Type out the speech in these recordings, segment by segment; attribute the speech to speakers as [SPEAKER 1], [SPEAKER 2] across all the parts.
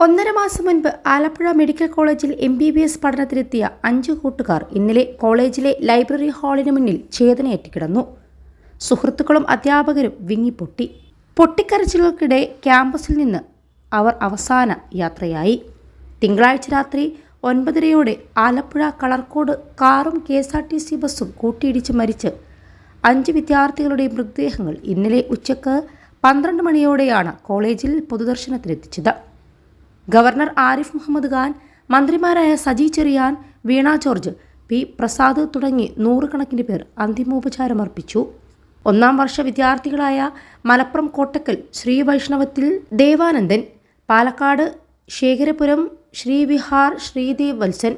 [SPEAKER 1] 1.5 മാസം മുൻപ് ആലപ്പുഴ മെഡിക്കൽ കോളേജിൽ MBBS പഠനത്തിലെത്തിയ 5 കൂട്ടുകാർ ഇന്നലെ കോളേജിലെ ലൈബ്രറി ഹാളിന് മുന്നിൽ ചേതനയേറ്റുകിടന്നു. സുഹൃത്തുക്കളും അധ്യാപകരും വിങ്ങിപ്പൊട്ടി. പൊട്ടിക്കരച്ചിലുകൾക്കിടെ ക്യാമ്പസിൽ നിന്ന് അവർ അവസാന യാത്രയായി. തിങ്കളാഴ്ച രാത്രി 9:30 ആലപ്പുഴ കളർക്കോട് കാറും KSRTC ബസ്സും കൂട്ടിയിടിച്ച് മരിച്ച് 5 വിദ്യാർത്ഥികളുടെ മൃതദേഹങ്ങൾ ഇന്നലെ ഉച്ചയ്ക്ക് 12 മണിയോടെയാണ് കോളേജിൽ പൊതുദർശനത്തിലെത്തിച്ചത്. ഗവർണർ ആരിഫ് മുഹമ്മദ് ഖാൻ, മന്ത്രിമാരായ സജി ചെറിയാൻ, വീണ ജോർജ്, P. പ്രസാദ് തുടങ്ങി 100 കണക്കിന് പേർ അന്തിമോപചാരമർപ്പിച്ചു. 1-ാം വർഷ വിദ്യാർത്ഥികളായ മലപ്പുറം കോട്ടക്കൽ ശ്രീ വൈഷ്ണവത്തിൽ ദേവാനന്ദൻ, പാലക്കാട് ശേഖരപുരം ശ്രീവിഹാർ ശ്രീദേവ് വത്സൻ,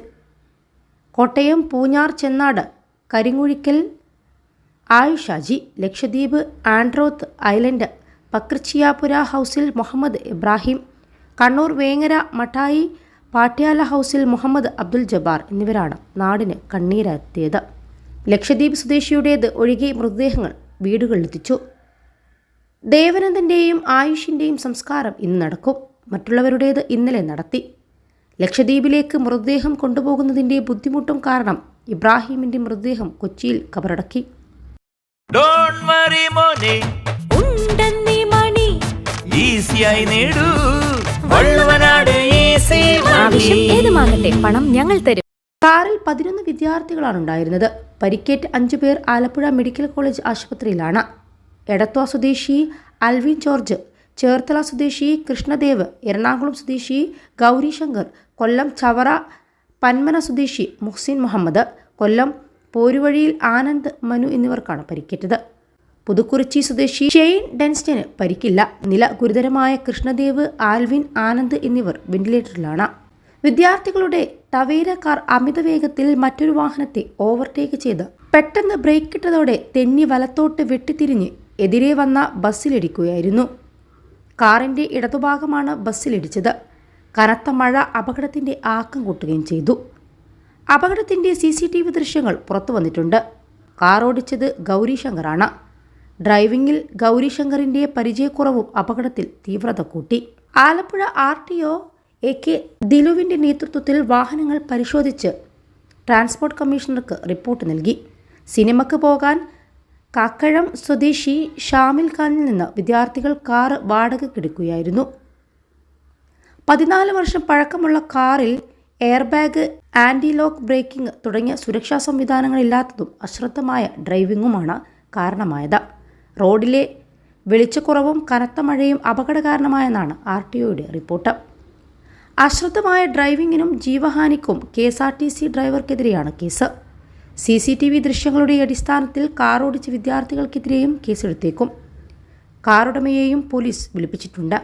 [SPEAKER 1] കോട്ടയം പൂഞ്ഞാർ ചെന്നാട് കരിങ്ങുഴിക്കൽ ആയുഷാജി, ലക്ഷദ്വീപ് ആൻഡ്രോത്ത് ഐലൻഡ് പക്രച്ചിയാപുര ഹൗസിൽ മുഹമ്മദ് ഇബ്രാഹിം, കണ്ണൂർ വേങ്ങര മഠായി പാട്യാല ഹൗസിൽ മുഹമ്മദ് അബ്ദുൽ ജബ്ബാർ എന്നിവരാണ് നാടിന് കണ്ണീരെത്തിയത്. ലക്ഷദ്വീപ് സ്വദേശിയുടേത് ഒഴികെ മൃതദേഹങ്ങൾ വീടുകളിലെത്തിച്ചു. ദേവാനന്ദൻ്റെയും ആയുഷിൻ്റെയും സംസ്കാരം ഇന്ന് നടക്കും. മറ്റുള്ളവരുടേത് ഇന്നലെ നടത്തി. ലക്ഷദ്വീപിലേക്ക് മൃതദേഹം കൊണ്ടുപോകുന്നതിൻ്റെ ബുദ്ധിമുട്ടും കാരണം ഇബ്രാഹിമിൻ്റെ മൃതദേഹം കൊച്ചിയിൽ കബറടക്കി.
[SPEAKER 2] പണം ഞങ്ങൾ തരും.
[SPEAKER 1] കാറിൽ 11 വിദ്യാർത്ഥികളാണ് ഉണ്ടായിരുന്നത്. പരിക്കേറ്റ് 5 പേർ ആലപ്പുഴ മെഡിക്കൽ കോളേജ് ആശുപത്രിയിലാണ്. എടത്വ സ്വദേശി അൽവിൻ ജോർജ്, ചേർത്തല സ്വദേശി കൃഷ്ണദേവ്, എറണാകുളം സ്വദേശി ഗൗരി ശങ്കർ, കൊല്ലം ചവറ പന്മന സ്വദേശി മുഹ്സിൻ മുഹമ്മദ്, കൊല്ലം പോരുവഴിയിൽ ആനന്ദ് മനു എന്നിവർക്കാണ് പരിക്കേറ്റത്. പുതുക്കുറിച്ചി സ്വദേശി ഷെയ്ൻ ഡെൻസ്റ്റന് പരിക്കില്ല. നില ഗുരുതരമായ കൃഷ്ണദേവ്, ആൽവിൻ, ആനന്ദ് എന്നിവർ വെന്റിലേറ്ററിലാണ്. വിദ്യാർത്ഥികളുടെ ടവേര കാർ അമിത വേഗത്തിൽ മറ്റൊരു വാഹനത്തെ ഓവർടേക്ക് ചെയ്ത് പെട്ടെന്ന് ബ്രേക്കിട്ടതോടെ തെന്നി വലത്തോട്ട് വെട്ടിത്തിരിഞ്ഞ് എതിരെ വന്ന ബസ്സിലിടിക്കുകയായിരുന്നു. കാറിൻ്റെ ഇടതുഭാഗമാണ് ബസ്സിലിടിച്ചത്. കനത്ത മഴ അപകടത്തിൻ്റെ ആക്കം കൂട്ടുകയും ചെയ്തു. അപകടത്തിൻ്റെ CCTV ദൃശ്യങ്ങൾ പുറത്തു വന്നിട്ടുണ്ട്. കാർ ഓടിച്ചത് ഗൗരി ശങ്കറാണ്. ഡ്രൈവിംഗിൽ ഗൗരി ശങ്കറിൻ്റെ പരിചയക്കുറവും അപകടത്തിൽ തീവ്രത കൂട്ടി. ആലപ്പുഴ RTO AK ദിലുവിൻ്റെ നേതൃത്വത്തിൽ വാഹനങ്ങൾ പരിശോധിച്ച് ട്രാൻസ്പോർട്ട് കമ്മീഷണർക്ക് റിപ്പോർട്ട് നൽകി. സിനിമയ്ക്ക് പോകാൻ കാക്കഴം സ്വദേശി ഷാമിൽ ഖാനിൽ നിന്ന് വിദ്യാർത്ഥികൾ കാർ വാടകയ്ക്കെടുക്കുകയായിരുന്നു. 14 വർഷം പഴക്കമുള്ള കാറിൽ എയർബാഗ്, ആൻറ്റി ലോക്ക് ബ്രേക്കിംഗ് തുടങ്ങിയ സുരക്ഷാ സംവിധാനങ്ങളില്ലാത്തതും അശ്രദ്ധമായ ഡ്രൈവിംഗുമാണ് കാരണമായത്. റോഡിലെ വെളിച്ചക്കുറവും കനത്ത മഴയും അപകട കാരണമായെന്നാണ് RTOയുടെ റിപ്പോർട്ട്. അശ്രദ്ധമായ ഡ്രൈവിംഗിനും ജീവഹാനിക്കും KSRTC ഡ്രൈവർക്കെതിരെയാണ് കേസ്. CCTV ദൃശ്യങ്ങളുടെ അടിസ്ഥാനത്തിൽ കാർ ഓടിച്ച വിദ്യാർത്ഥികൾക്കെതിരെയും കേസെടുത്തേക്കും. കാറുടമയെയും പോലീസ് വിളിപ്പിച്ചിട്ടുണ്ട്.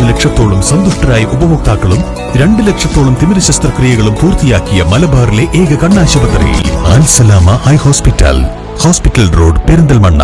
[SPEAKER 3] ലക്ഷത്തോളം സന്തുഷ്ടരായ ഉപഭോക്താക്കളും 2 ലക്ഷത്തോളം തിമിര ശസ്ത്രക്രിയകളും പൂർത്തിയാക്കിയ മലബാറിലെ ഏക കണ്ണാശുപത്രി Al Salama high hospital road, Perinthalmanna.